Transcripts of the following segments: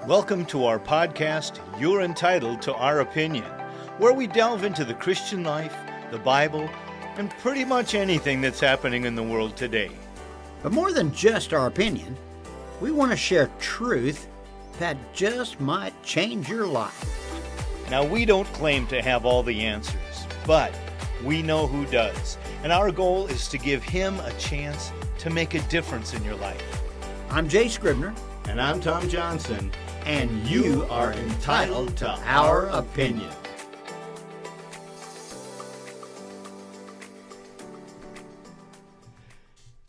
Welcome to our podcast, You're Entitled to Our Opinion, where we delve into the Christian life, the Bible, and pretty much anything that's happening in the world today. But more than just our opinion, we want to share truth that just might change your life. Now, we don't claim to have all the answers, but we know who does. And our goal is to give him a chance to make a difference in your life. I'm Jay Scribner. And I'm Tom Johnson. And you are entitled to our opinion.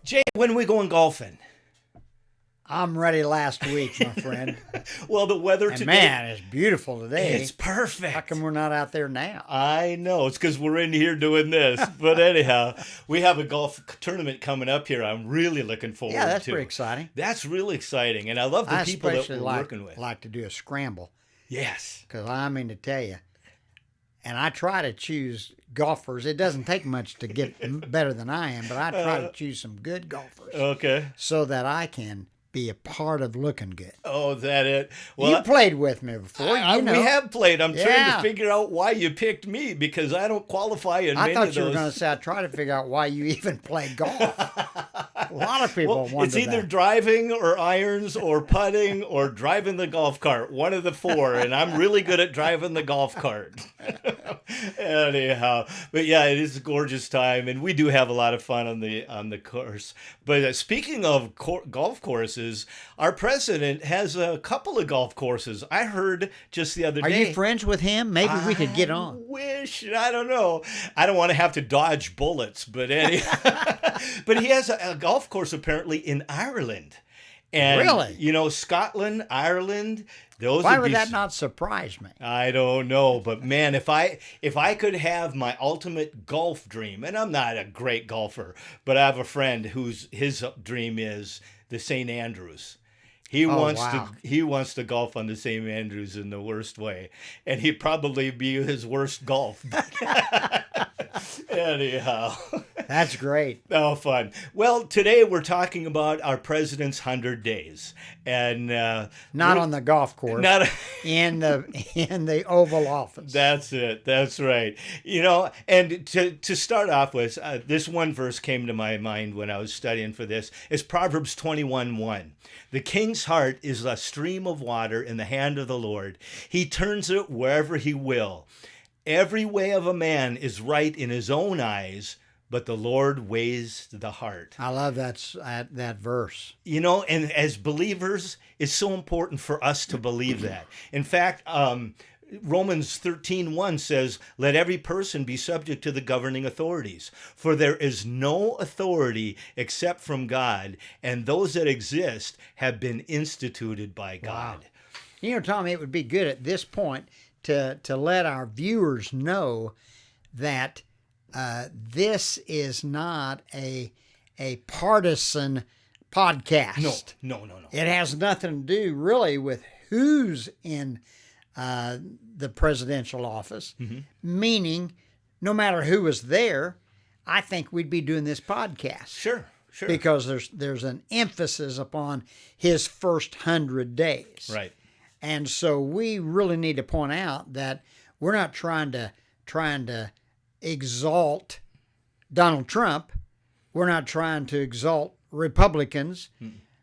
Jay, when are we going golfing? I'm ready last week, my friend. Well, the weather And today... man, it's beautiful today. It's perfect. How come we're not out there now? I know. It's because we're in here doing this. But anyhow, we have a golf tournament coming up here I'm really looking forward to. Yeah, that's pretty exciting. That's really exciting. And I love the people that we're working with. I like to do a scramble. Yes. Because I mean to tell you, and I try to choose golfers. It doesn't take much to get better than I am, but I try to choose some good golfers. Okay. So that I can be a part of looking good. Oh, is that it? Well, you played with me before. You know. We have played. I'm trying to figure out why you picked me because I don't qualify in many of those. I thought you were going to say I try to figure out why you even play golf. A lot of people wonder it's either driving or irons or putting or driving the golf cart. One of the four, and I'm really good at driving the golf cart. Anyhow, but yeah, it is a gorgeous time, and we do have a lot of fun on the course. But speaking of golf courses, our president has a couple of golf courses. I heard just the other day. Are you friends with him? Maybe we could get on. I don't know. I don't want to have to dodge bullets, but but he has a golf course apparently in Ireland. And, really? You know, Scotland, Ireland, those Why would that not surprise me? I don't know, but man, if I could have my ultimate golf dream, and I'm not a great golfer, but I have a friend his dream is the St. Andrews. He wants to golf on the St. Andrews in the worst way, and he'd probably be his worst golf. Anyhow. That's great. Oh, fun. Well, today we're talking about our president's 100 days. And not on the golf course. Not in the Oval Office. That's it. That's right. You know, and to start off with, this one verse came to my mind when I was studying for this. It's Proverbs 21:1. The king's heart is a stream of water in the hand of the Lord. He turns it wherever he will. Every way of a man is right in his own eyes, but the Lord weighs the heart. I love that verse. You know, and as believers, it's so important for us to believe that. In fact, Romans 13:1 says, "Let every person be subject to the governing authorities, for there is no authority except from God, and those that exist have been instituted by God." Wow. You know, Tommy, it would be good at this point to let our viewers know that this is not a partisan podcast. No. It has nothing to do really with who's in the presidential office, meaning no matter who was there, I think we'd be doing this podcast. Sure. Because there's an emphasis upon his first 100 days. Right. And so we really need to point out that we're not trying to exalt Donald Trump. We're not trying to exalt Republicans.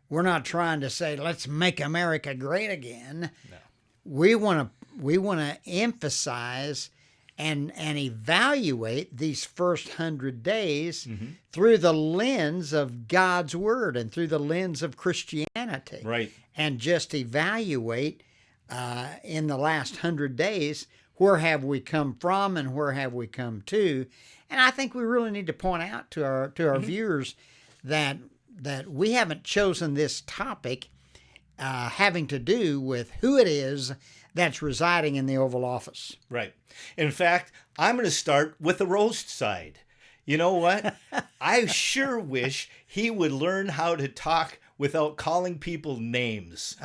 We're not trying to say, let's make America great again. No. We want to emphasize and evaluate these first 100 days through the lens of God's Word and through the lens of Christianity. Right. And just evaluate in the last 100 days, where have we come from and where have we come to? And I think we really need to point out to our viewers that we haven't chosen this topic having to do with who it is that's residing in the Oval Office. Right. In fact, I'm going to start with the roast side. You know what? I sure wish he would learn how to talk without calling people names.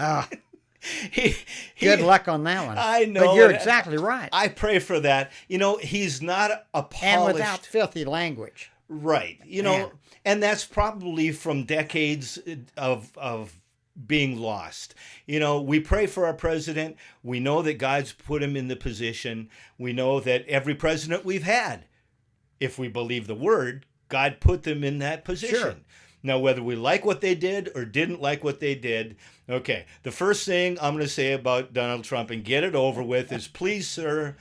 Good luck on that one. I know. But you're exactly right. I pray for that. You know, he's not a polished... And without filthy language. Right. You know, and that's probably from decades of being lost. You know, we pray for our president. We know that God's put him in the position. We know that every president we've had, if we believe the word, God put them in that position. Sure. Now, whether we like what they did or didn't like what they did, okay, the first thing I'm going to say about Donald Trump and get it over with is, please, sir,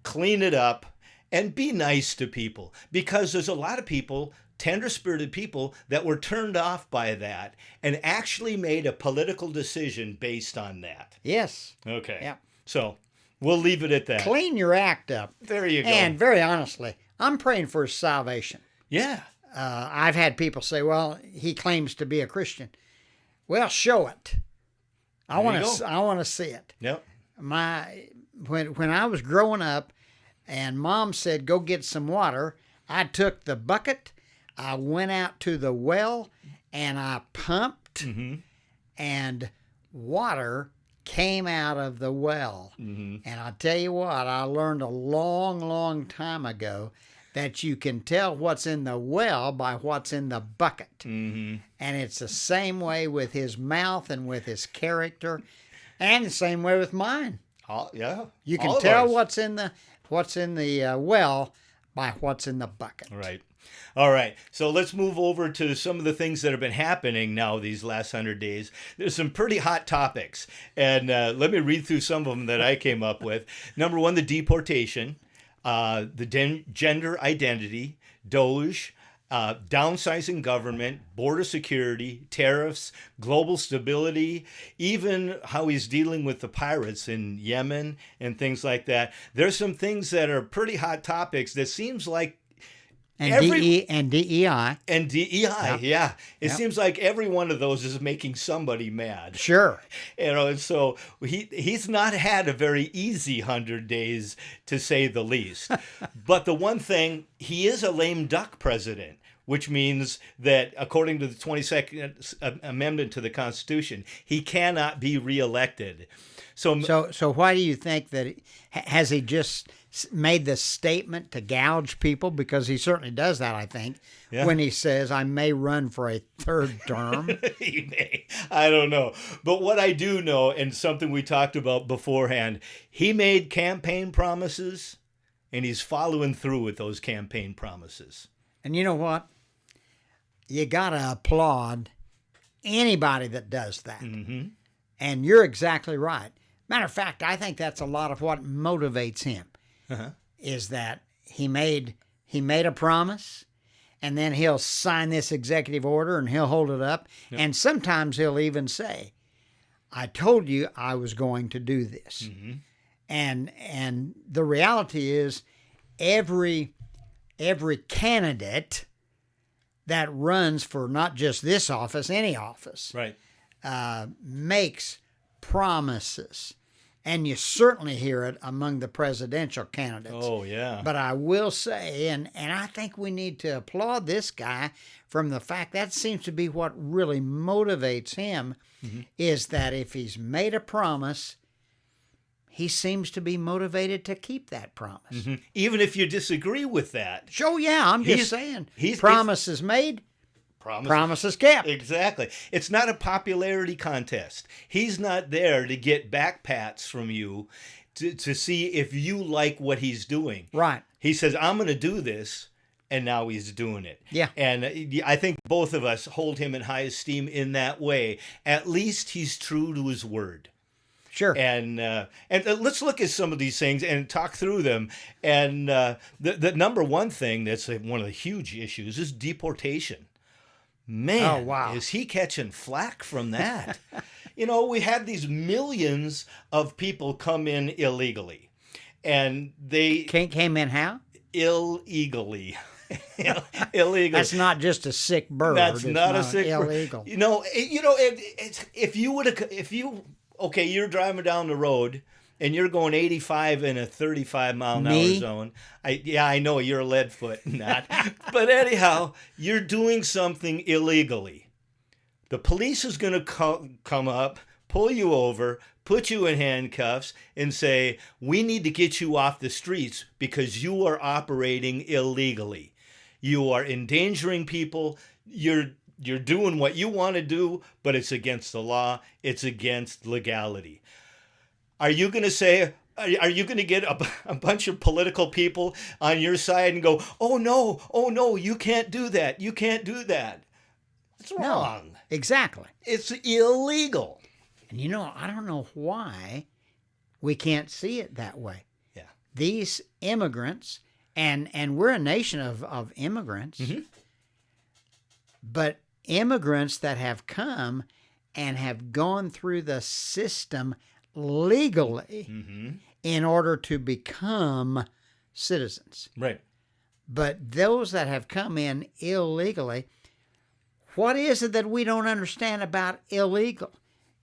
clean it up and be nice to people, because there's a lot of people, tender-spirited people, that were turned off by that and actually made a political decision based on that. Yes. Okay. Yeah. So we'll leave it at that. Clean your act up. There you go. And very honestly, I'm praying for his salvation. Yeah. I've had people say, well, he claims to be a Christian. Well, show it. I want to see it. Yep. When I was growing up and Mom said, go get some water, I took the bucket, I went out to the well, and I pumped, and water came out of the well. And I tell you what, I learned a long, long time ago that you can tell what's in the well by what's in the bucket. And it's the same way with his mouth and with his character, and the same way with mine. Yeah. You can tell what's in the well by what's in the bucket. Right. All right. So let's move over to some of the things that have been happening now these last 100 days. There's some pretty hot topics, and let me read through some of them that I came up with. Number one, the deportation, the gender identity, Doge, downsizing government, border security, tariffs, global stability, even how he's dealing with the pirates in Yemen and things like that. There's some things that are pretty hot topics that seems like DEI. And DEI. Yep. Yeah. It seems like every one of those is making somebody mad. Sure. You know, and so he's not had a very easy 100 days, to say the least. But the one thing, he is a lame duck president, which means that according to the 22nd Amendment to the Constitution, he cannot be reelected. So why do you think that has he just made the statement to gouge people? Because he certainly does that, I think, when he says, I may run for a third term. He may. I don't know. But what I do know, and something we talked about beforehand, he made campaign promises, and he's following through with those campaign promises. And you know what? You got to applaud anybody that does that. And you're exactly right. Matter of fact, I think that's a lot of what motivates him, is that he made a promise, and then he'll sign this executive order and he'll hold it up. Yep. And sometimes he'll even say, I told you I was going to do this. And the reality is every candidate that runs for not just this office, any office, makes promises. And you certainly hear it among the presidential candidates. Oh, yeah. But I will say, and I think we need to applaud this guy from the fact that seems to be what really motivates him, is that if he's made a promise, he seems to be motivated to keep that promise. Even if you disagree with that. So, yeah, I'm just saying, promises made, promises kept. Exactly. It's not a popularity contest. He's not there to get backpats from you to see if you like what he's doing. Right. He says, I'm going to do this, and now he's doing it. Yeah. And I think both of us hold him in high esteem in that way. At least he's true to his word. Sure. And let's look at some of these things and talk through them. And the number one thing that's one of the huge issues is deportation. Man, is he catching flack from that? You know, we had these millions of people come in illegally. And they... Came in how? Illegally. Illegal. That's not just a sick bird. That's not a sick bird. Illegal. Okay, you're driving down the road and you're going 85 in a 35 mile an hour zone. I know you're a lead foot, not. But anyhow, you're doing something illegally. The police is going to come up, pull you over, put you in handcuffs, and say, we need to get you off the streets because you are operating illegally. You are endangering people. You're You're doing what you want to do, but it's against the law. It's against legality. Are you going to say, are you going to get a bunch of political people on your side and go, oh no, you can't do that. You can't do that. It's wrong. No, exactly. It's illegal. And I don't know why we can't see it that way. Yeah. These immigrants, and we're a nation of immigrants, but immigrants that have come and have gone through the system legally in order to become citizens. Right. But those that have come in illegally, what is it that we don't understand about illegal?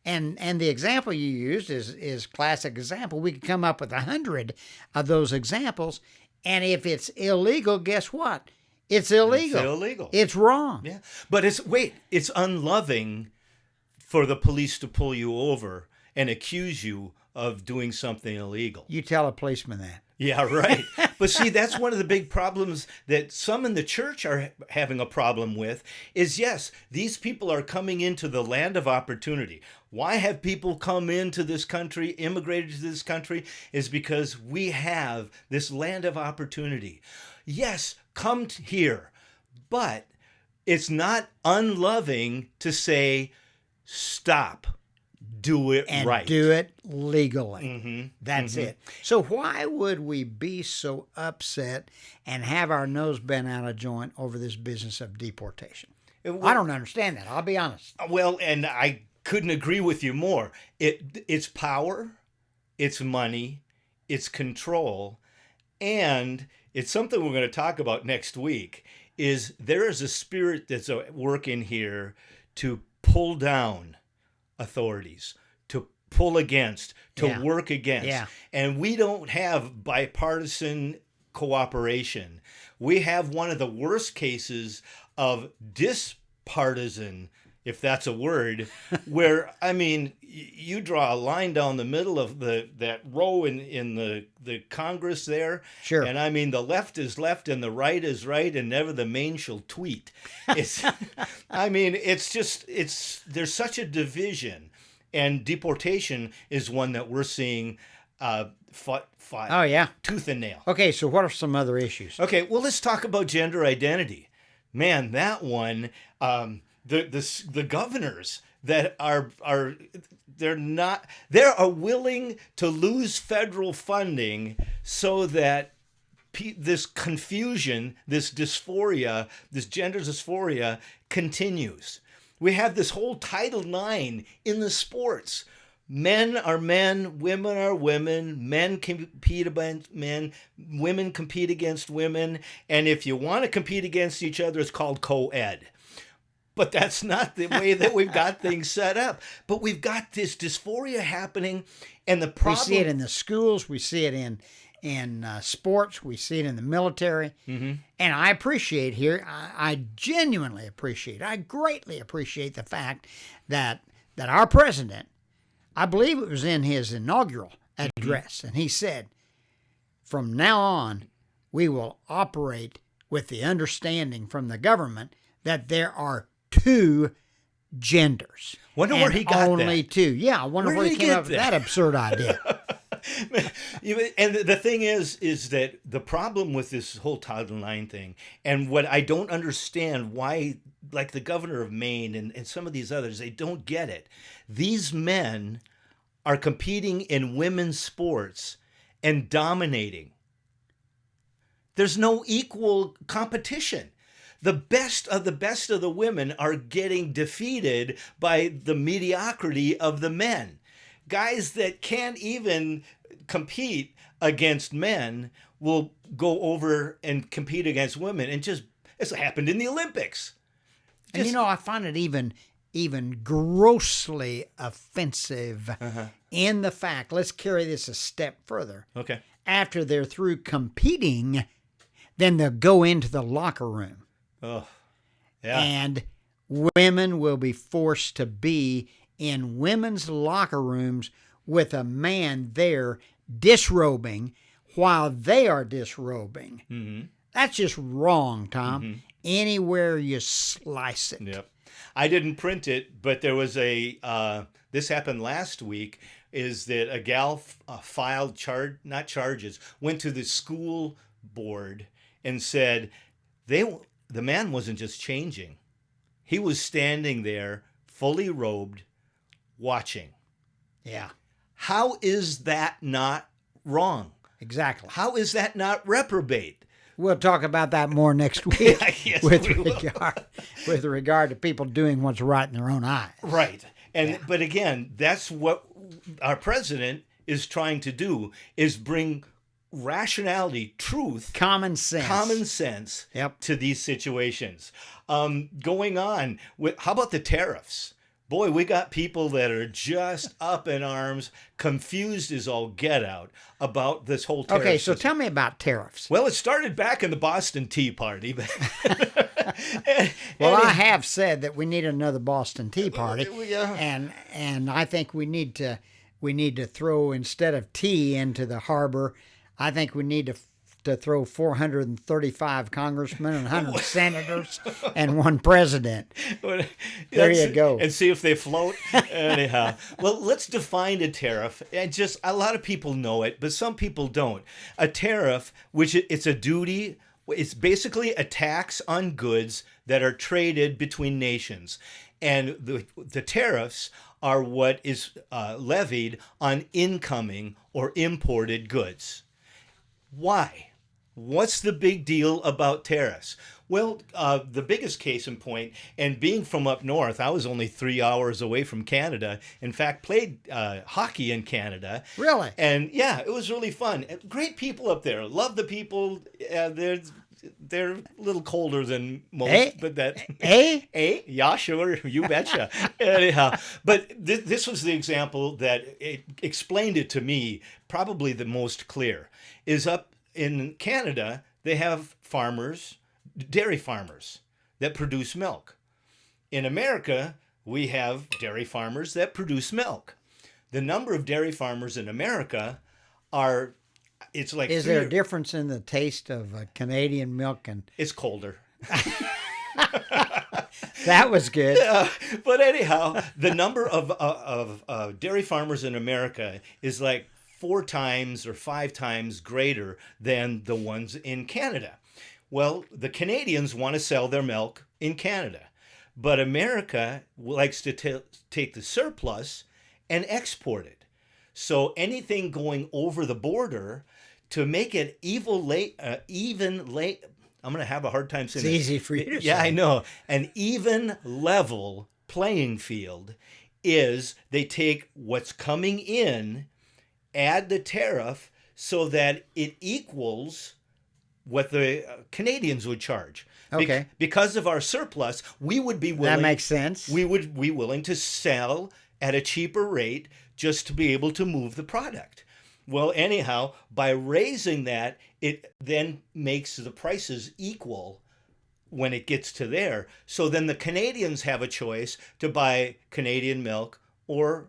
And the example you used is classic example. We could come up with 100 of those examples, and if it's illegal, guess what? It's illegal. It's illegal. It's wrong. Yeah. But it's unloving for the police to pull you over and accuse you of doing something illegal. You tell a policeman that. Yeah, right. But see, that's one of the big problems that some in the church are having a problem with is, yes, these people are coming into the land of opportunity. Why have people come into this country, immigrated to this country? Is because we have this land of opportunity. Yes, come here, but it's not unloving to say, stop. Do it and right. do it legally. That's it. So why would we be so upset and have our nose bent out of joint over this business of deportation? I don't understand that. I'll be honest. Well, and I couldn't agree with you more. It's power, it's money, it's control, and it's something we're going to talk about next week. Is there is a spirit that's at work in here to pull down authorities, to pull against, to work against. Yeah. And we don't have bipartisan cooperation. We have one of the worst cases of dispartisan, if that's a word, where, I mean, you draw a line down the middle of that row in the Congress there. Sure. And I mean, the left is left and the right is right, and never the main shall tweet. It's, I mean, there's such a division, and deportation is one that we're seeing fight Oh, yeah. tooth and nail. Okay, so what are some other issues? Okay, well, let's talk about gender identity. Man, that one, the governors that are willing to lose federal funding so that this confusion, this dysphoria, this gender dysphoria continues. We have this whole Title IX in the sports. Men are men, women are women, men compete against men, women compete against women, and if you want to compete against each other, it's called co-ed. But that's not the way that we've got things set up. But we've got this dysphoria happening, and the problem... We see it in the schools, we see it in sports, we see it in the military. And I appreciate here, I genuinely appreciate, I greatly appreciate the fact that our president, I believe it was in his inaugural address, and he said, from now on, we will operate with the understanding from the government that there are two genders. Wonder where he got only that. two. Yeah, I wonder where he came up with that absurd idea. And the thing is that the problem with this whole Title IX thing, and what I don't understand why, like the governor of Maine and some of these others, they don't get it. These men are competing in women's sports and dominating. There's no equal competition. The best of the women are getting defeated by the mediocrity of the men. Guys that can't even compete against men will go over and compete against women, and it's happened in the Olympics. And I find it even grossly offensive in the fact, let's carry this a step further. Okay. After they're through competing, then they'll go into the locker room. Oh, yeah. And women will be forced to be in women's locker rooms with a man there disrobing while they are disrobing. That's just wrong, Tom. Anywhere you slice it. Yep. I didn't print it, but there was this happened last week, is that a gal filed not charges, went to the school board and said the man wasn't just changing. He was standing there fully robed watching. Yeah, How is that not wrong? exactly. How is that not reprobate? We'll talk about that more next week Yes, with we will. regard to people doing what's right in their own eyes. Right. But again, that's what our president is trying to do, is bring rationality, truth, Common sense. Yep. to these situations. Going on with, how about the tariffs? Boy, we got people that are just up in arms, confused as all get out about this whole tariff Okay, so system. tell me about tariffs. Well, it started back in the Boston Tea Party. Well, I have said that we need another Boston Tea Party, Yeah. and I think we need to throw, instead of tea into the harbor, I think we need to throw 435 congressmen and 100 senators and one president. There you go. And see if they float. Anyhow, well, let's define a tariff. And just a lot of people know it, but some people don't. A tariff, which it's a duty. It's basically a tax on goods that are traded between nations. And the tariffs are what is levied on incoming or imported goods. Why? What's the big deal about tariffs? Well, the biggest case in point, and being from up north, I was only 3 hours away from Canada. In fact, played hockey in Canada. Really? And yeah, it was really fun. Great people up there. Love the people. They're a little colder than most, but that. Yeah, sure, you betcha. Anyhow, but this was the example that it explained it to me. Probably the most clear is up in Canada. They have farmers, dairy farmers, that produce milk. In America, we have dairy farmers that produce milk. The number of dairy farmers in America are. It's like. Is there a difference in the taste of Canadian milk? And It's colder. that was good. But anyhow, the number of dairy farmers in America is like 4 times or 5 times greater than the ones in Canada. Well, the Canadians want to sell their milk in Canada, but America likes to take the surplus and export it. So anything going over the border, to make it I'm going to have a hard time saying It's it. easy for you to Yeah, say. I know. An even level playing field is they take what's coming in, add the tariff so that it equals what the Canadians would charge. Okay. Because of our surplus, we would be willing. That makes sense. We would be willing to sell at a cheaper rate just to be able to move the product. Well, anyhow, by raising that, it then makes the prices equal when it gets to there. So then the Canadians have a choice to buy Canadian milk or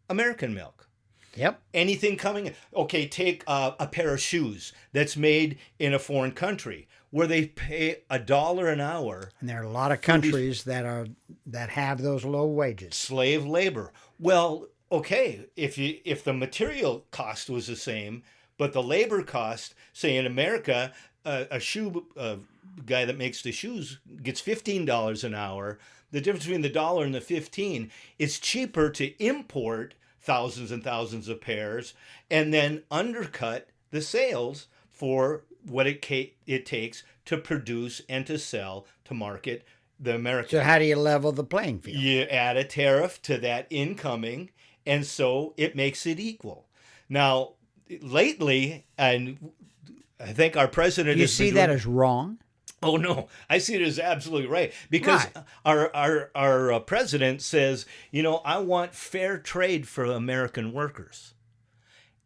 American milk. Yep. Anything coming. Okay, take a pair of shoes that's made in a foreign country where they pay $1 an hour. And there are a lot of countries that have those low wages. Slave labor. Well, okay, if the material cost was the same, but the labor cost, say in America, a shoe guy that makes the shoes gets $15 an hour. The difference between the $1 and the 15, it's cheaper to import thousands and thousands of pairs and then undercut the sales for what it takes to produce and to sell, to market the American. So how do you level the playing field? You add a tariff to that incoming, and so it makes it equal. Now, lately, and I think our president. You see that as wrong? Oh no, I see it as absolutely right, because our president says, I want fair trade for American workers,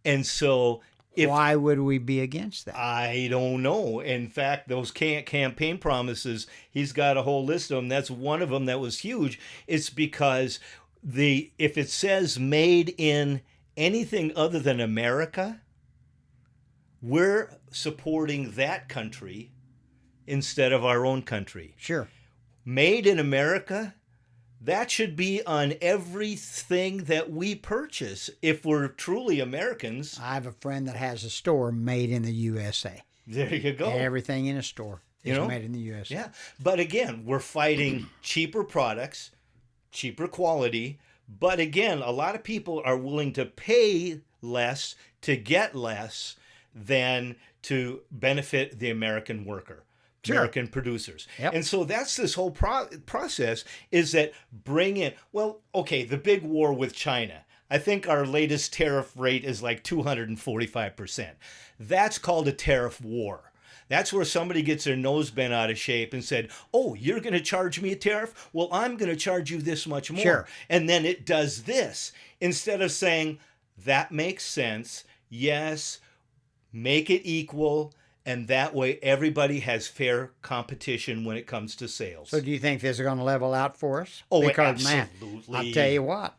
and so. Why would we be against that? I don't know. In fact, those campaign promises, he's got a whole list of them. That's one of them that was huge. It's because if it says made in anything other than America, we're supporting that country instead of our own country. Sure. Made in America, that should be on everything that we purchase if we're truly Americans. I have a friend that has a store made in the USA. There you go. Everything in a store is You know? made in the USA. Yeah. But again, we're fighting cheaper products, cheaper quality. But again, a lot of people are willing to pay less to get less than to benefit the American worker. Sure. American producers. Yep. And so that's this whole process is that bring in, well, okay, the big war with China. I think our latest tariff rate is like 245%. That's called a tariff war. That's where somebody gets their nose bent out of shape and said, oh, you're going to charge me a tariff? Well, I'm going to charge you this much more. Sure. And then it does this. Instead of saying, that makes sense, yes, make it equal, and that way everybody has fair competition when it comes to sales. So do you think this is going to level out for us? Oh, because, absolutely. man, I'll tell you what,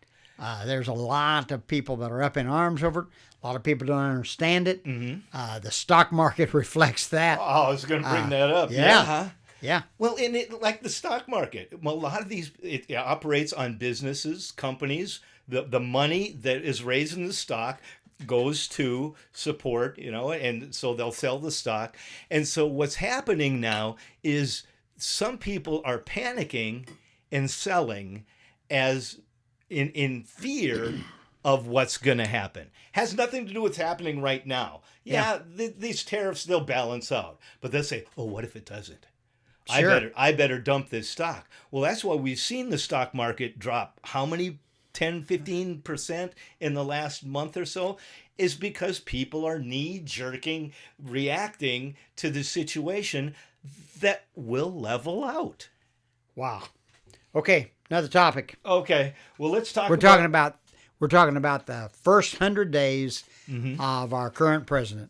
there's a lot of people that are up in arms over it. A lot of people don't understand it. Mm-hmm. The stock market reflects that. Oh, I was going to bring that up. Yeah. Yeah. Well, and it, like the stock market, a lot of these, it operates on businesses, companies. The money that is raised in the stock goes to support, and so they'll sell the stock. And so what's happening now is some people are panicking and selling as in fear of what's going to happen. Has nothing to do with what's happening right now. Yeah. These tariffs, they'll balance out. But they'll say, oh, what if it doesn't? Sure. I better dump this stock. Well, that's why we've seen the stock market drop how many 10, 15% in the last month or so, is because people are knee-jerking, reacting to the situation that will level out. Wow. Okay, another topic. Okay, well, let's talk We're talking about the first 100 days of our current president.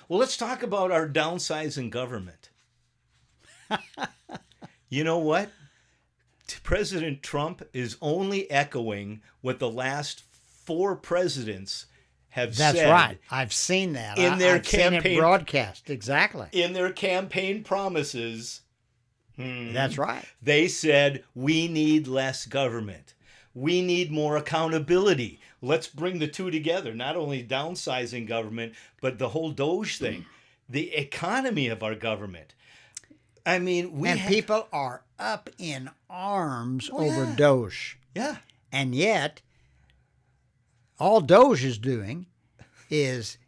Well, let's talk about our downsizing government. You know what? President Trump is only echoing what the last 4 presidents have said. That's right. I've seen that. In their I've seen campaign it broadcast. Exactly. In their campaign promises. That's right. They said, we need less government. We need more accountability. Let's bring the two together. Not only downsizing government, but the whole Doge thing. The economy of our government. I mean, people are up in arms over Doge. Yeah. And yet, all Doge is doing is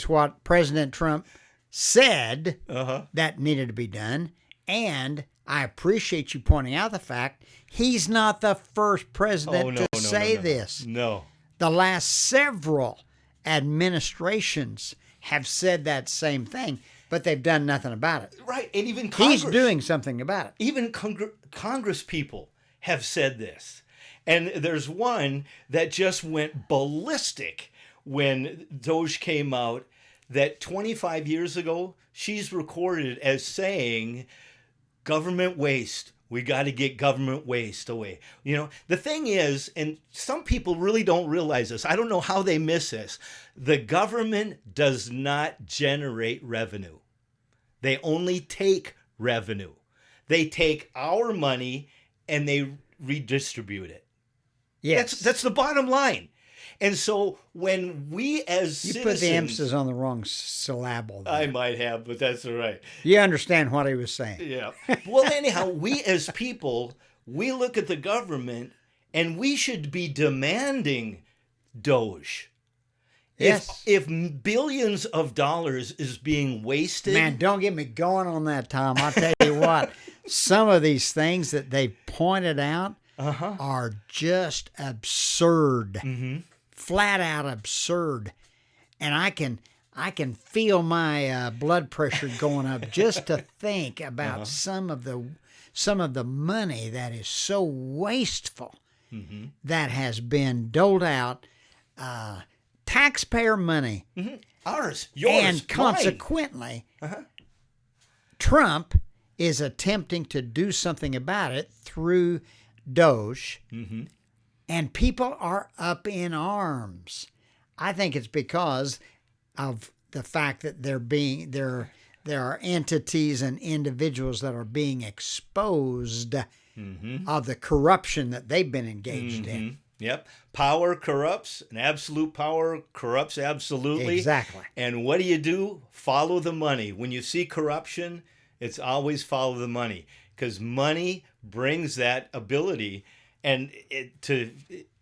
what President Trump said that needed to be done. And I appreciate you pointing out the fact he's not the first president to say this. No. The last several administrations have said that same thing, but they've done nothing about it. Right, and even Congress. He's doing something about it. Even Congress people have said this. And there's one that just went ballistic when Doge came out, that 25 years ago, she's recorded as saying, government waste. We got to get government waste away. The thing is, and some people really don't realize this, I don't know how they miss this, the government does not generate revenue. They only take revenue. They take our money and they redistribute it. Yes. That's the bottom line. And so when we as citizens... You put the emphasis on the wrong syllable there. I might have, but that's all right. You understand what he was saying. Yeah. Well, anyhow, we as people, we look at the government and we should be demanding Doge. Yes. If billions of dollars is being wasted... Man, don't get me going on that, Tom. I'll tell you what. Some of these things that they pointed out are just absurd. Flat out absurd. And I can feel my blood pressure going up just to think about some of the money that is so wasteful that has been doled out. Taxpayer money. Ours, yours, and consequently, Trump is attempting to do something about it through Doge, and people are up in arms. I think it's because of the fact that there are entities and individuals that are being exposed of the corruption that they've been engaged in. Yep. Power corrupts, and absolute power corrupts absolutely. Exactly. And what do? Follow the money. When you see corruption, it's always follow the money, because money brings that ability and to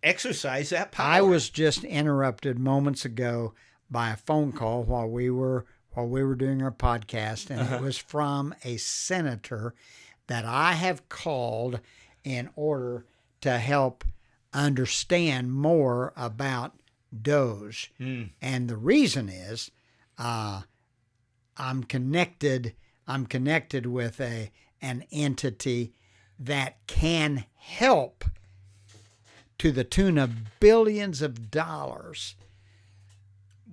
exercise that power. I was just interrupted moments ago by a phone call while we were doing our podcast, and it was from a senator that I have called in order to help understand more about Doge. And the reason is I'm connected with an entity that can help to the tune of billions of dollars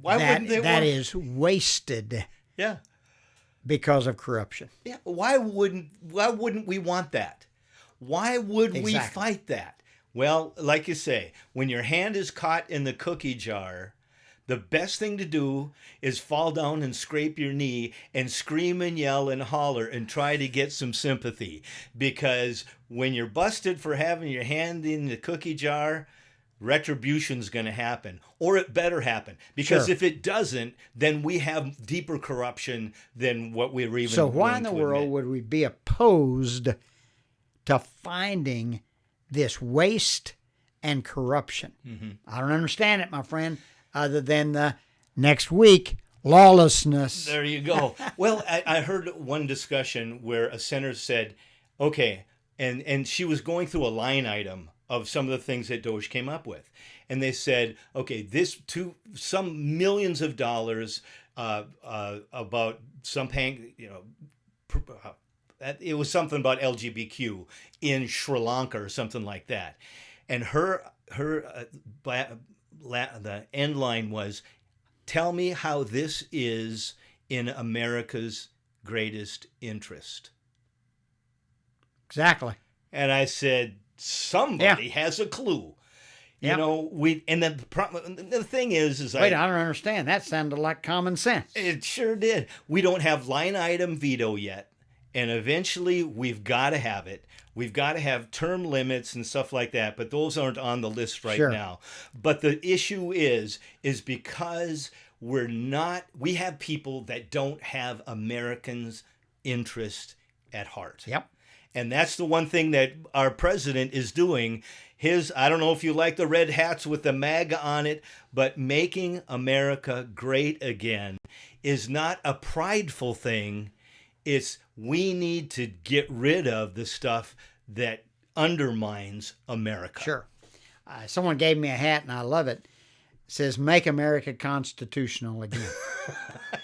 that is wasted Yeah. because of corruption. Yeah. Why wouldn't we want that? Why would we fight that? Well, like you say, when your hand is caught in the cookie jar, the best thing to do is fall down and scrape your knee and scream and yell and holler and try to get some sympathy. Because when you're busted for having your hand in the cookie jar, retribution's going to happen, or it better happen. Because if it doesn't, then we have deeper corruption than what we're even. So why in the world would we be opposed to finding this waste and corruption? I don't understand it, my friend, other than the next week lawlessness. There you go. Well, I heard one discussion where a senator said, okay, and she was going through a line item of some of the things that Doge came up with. And they said, okay, this to some millions of dollars about some paying, it was something about LGBTQ in Sri Lanka or something like that. And the end line was, tell me how this is in America's greatest interest. Exactly. And I said, somebody has a clue. You know, the thing is wait, I don't understand. That sounded like common sense. It sure did. We don't have line item veto yet. And eventually we've got to have it. We've got to have term limits and stuff like that, but those aren't on the list right now. But the issue is because we have people that don't have Americans' interest at heart. Yep. And that's the one thing that our president is doing. I don't know if you like the red hats with the MAGA on it, but making America great again is not a prideful thing. It's we need to get rid of the stuff that undermines America. Sure. Someone gave me a hat, and I love it. It says, make America constitutional again.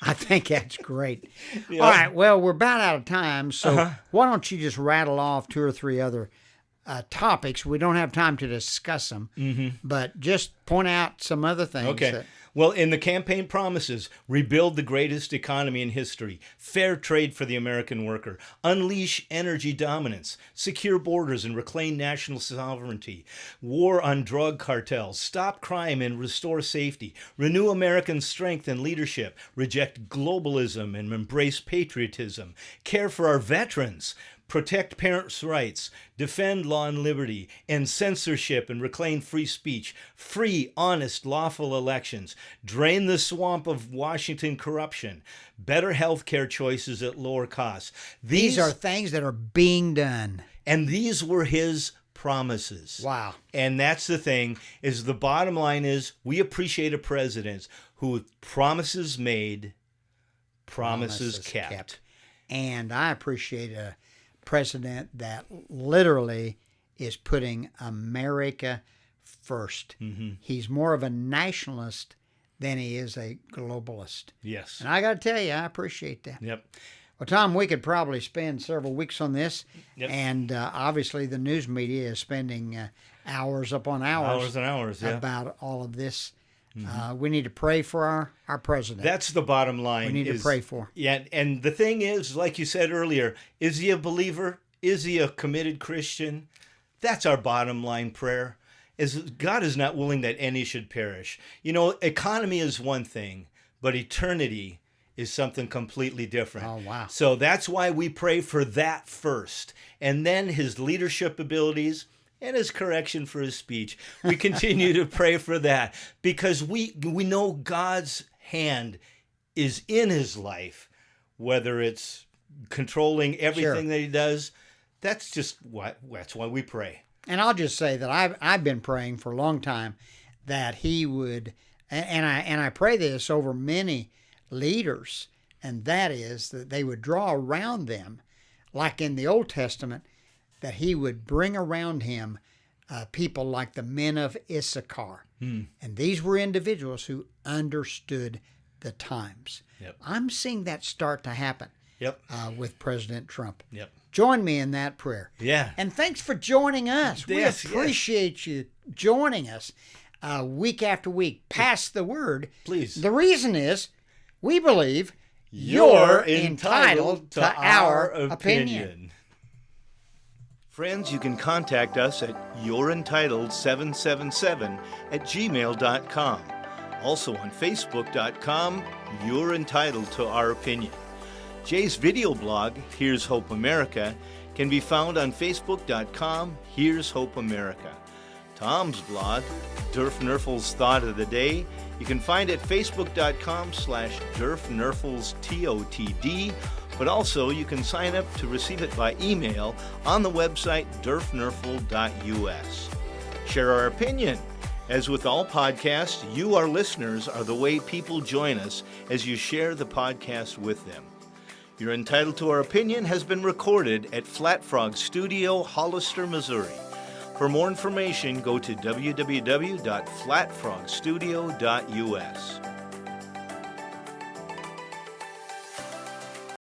I think that's great. Yep. All right, well, we're about out of time, so why don't you just rattle off 2 or 3 other topics. We don't have time to discuss them, but just point out some other things. Okay. Well, in the campaign promises, rebuild the greatest economy in history, fair trade for the American worker, unleash energy dominance, secure borders and reclaim national sovereignty, war on drug cartels, stop crime and restore safety, renew American strength and leadership, reject globalism and embrace patriotism, care for our veterans, protect parents' rights, defend law and liberty, end censorship and reclaim free speech, free, honest, lawful elections, drain the swamp of Washington corruption, better health care choices at lower costs. These are things that are being done. And these were his promises. Wow. And that's the thing, is the bottom line is we appreciate a president who promises made, promises kept. And I appreciate a president that literally is putting America first. He's more of a nationalist than he is a globalist. Yes. And I got to tell you, I appreciate that. Yep. Well, Tom, we could probably spend several weeks on this. Yep. And obviously the news media is spending hours upon hours. Hours and hours, yeah. About all of this. We need to pray for our president. That's the bottom line. We need to pray for. Yeah, and the thing is, like you said earlier, is he a believer? Is he a committed Christian? That's our bottom line prayer. God is not willing that any should perish. You know, economy is one thing, but eternity is something completely different. Oh, wow. So that's why we pray for that first. And then his leadership abilities and his correction for his speech. We continue to pray for that because we know God's hand is in his life, whether it's controlling everything that he does. That's why we pray. And I'll just say that I've been praying for a long time that he would, and I pray this over many leaders, and that is that they would draw around them, like in the Old Testament, that he would bring around him people like the men of Issachar. And these were individuals who understood the times. Yep. I'm seeing that start to happen with President Trump. Yep. Join me in that prayer. Yeah. And thanks for joining us. Yes, we appreciate you joining us week after week. Pass the word. Please. The reason is we believe you're entitled to our opinion. Friends, you can contact us at yourentitled777@gmail.com. Also on Facebook.com, You're Entitled to Our Opinion. Jay's video blog, Here's Hope America, can be found on Facebook.com, Here's Hope America. Tom's blog, Durf Nerfel's Thought of the Day, you can find at Facebook.com/DurfNerfelsTOTD, but also you can sign up to receive it by email on the website durfnerfel.us. Share our opinion. As with all podcasts, you, our listeners, are the way people join us as you share the podcast with them. You're Entitled to Our Opinion has been recorded at Flat Frog Studio, Hollister, Missouri. For more information, go to www.flatfrogstudio.us.